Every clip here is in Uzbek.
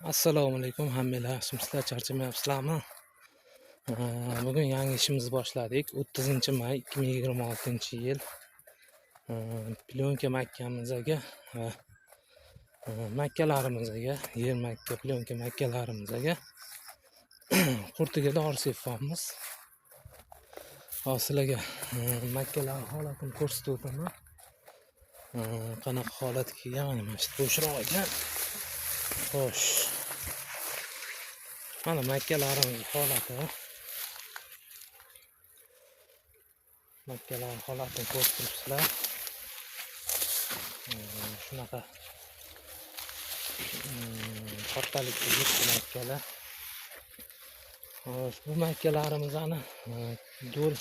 Assalomu alaykum hammalar. Sizlar charchamayapsizlarmi? Bugun yangi ishimizni boshladik. 30-may 2026-yil. Plyonka makkamizga va makkalarimizga, yer makka, plyonka makkalarimizga qurtiga dori sepamiz. Hozirlarga makkalar holatini ko'rsatib o'taman. Qanaqa holat kelgan, mana shu bo'shroq ekan. Xo'sh. Mana makkalarimiz holati. Makkalar holatini ko'rib turibsizlar. Shunaqa kattalikda yetti makkalar. Xo'sh, bu makkalarimizni do'l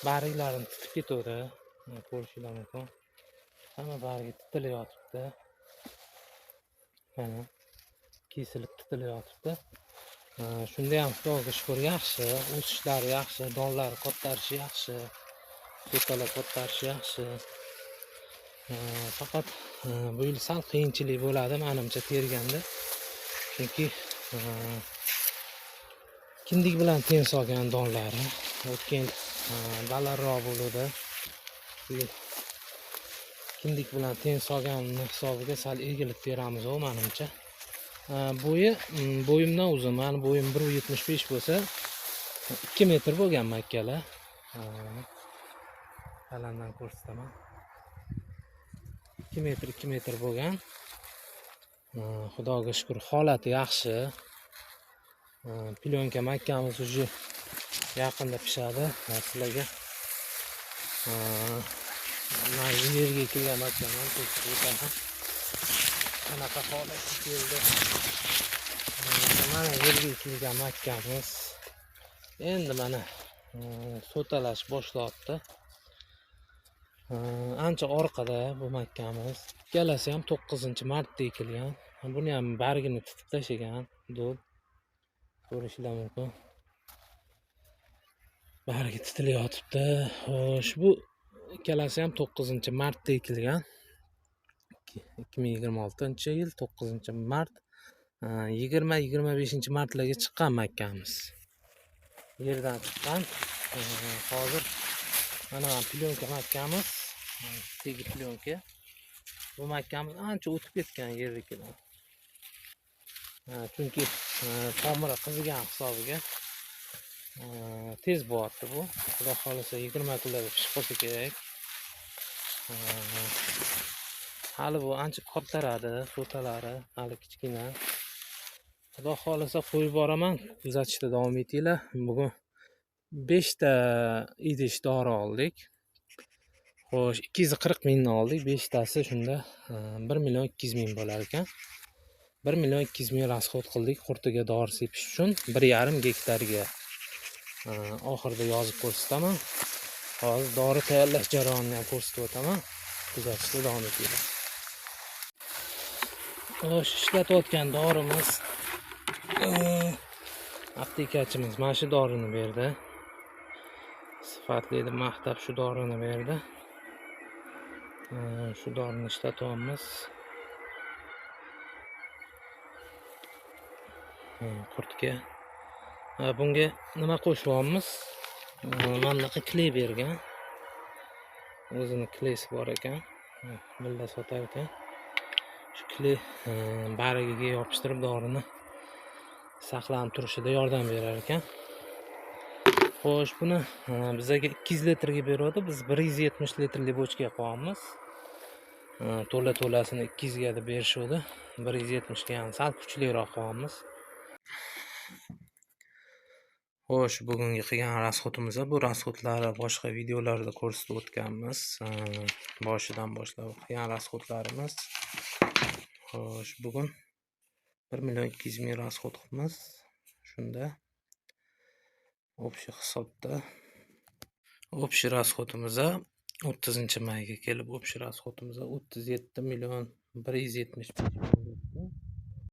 bariklarini tutib ketdi. Ko'rishinglar mumkin. Hamma bariga titilayotibdi. Mana kesilib titilayotibdi. Shunda ham Xudoga shukr yaxshi, o'sishlari yaxshi, donlari kattarishi yaxshi, so'talar kattarishi yaxshi. Faqat bu yil sal qiyinchilik bo'ladi menimcha terganda. Chunki kindik bilan teng solgan donlari o'tgan balandroq bo'ldi. Bu yil kindik bilan teng solgan hisobiga sal egilib beramiz menimcha. Bo'yimdan uzun. Meni bo'yim 1.75 bo'lsa, 2 metr bo'lgan makkalar. Qalamdan ko'rsataman. 2 metr bo'lgan. Xudoga shukr, holati yaxshi. Plyonka makkamiz уже yaqinda pishadi. Sizlarga mana yerga kelgan makkamni ko'rsatib o'taman. Qanaqa holat keldi. Mana yerga kelgan makkamiz endi mana so'talash boshlabdi. Ancha orqada bu makkamiz. Ikkalasi ham 9-martda ekilgan. Buni ham bargini titib tashlagan. Do'l ko'rishinglar mumkin. Bargi titilayotibdi. Xo'sh, bu ikkalasi ham 9-martda ekilgan. 2026-yil 9-mart 20-25-martlarga chiqqan makkamiz. Yerdan chiqqan. Hozir mana plyonka makkamiz, tegi plyonka. Bu makkamiz ancha o'tib ketgan yernikidan. Chunki tomiri qizigan hisobiga tez bo'lyapti bu. Xudo xolisa 20 kunlarda pishib qolsa kerak. Hali bu ancha kattaradi, so'talari hali kichkina. Xudo xolisa qo'yib boraman, kuzatishda davom etinglar. Bugun 5 ta idish dori oldik. Xo'sh, 240 mingni oldik, 5 tasi shunda 1.200.000 bo'lar ekan. 1.200.000 rasxod qildik qurtiga dori sepish uchun 1,5 gektarga. Oxirida yozib ko'rsataman. Hozir dori tayyorlash jarayonini ham ko'rsatib o'taman. Kuzatishda davom etinglar. Xo'sh, ishlatayotgan dorimiz aptekachimiz mana shu dorini berdi. Sifatli deb maqtab shu dorini berdi. Shu dorini ishlatyapmiz. Qurtga. Bunga nima qo'shyapmiz? Mana bunaqa kley bergan. O'zini kleysi bor ekan. Billa sotar ekan. Shu kley barigiga yopishtirib dorini saqlanib turishida yordam berar ekan. Xo'sh, buni bizga 200 litrga beradi. Biz 170 litrli bochka qo'yamiz. To'lasini 200 ga deb berishdi. 170 ga ham sal kuchliroq qo'yamiz. Xo'sh, bugungi qilgan rasxodimiz bu rasxodlarni boshqa videolarda ko'rsatib o'tganmiz. Boshidan boshlab qilgan rasxodlarimiz. Xo'sh, bugun 1.200.000 rasxod qilamiz. Shunda общий hisobda общий rasxodimiz 30-mayga kelib общий rasxodimiz 37.175.000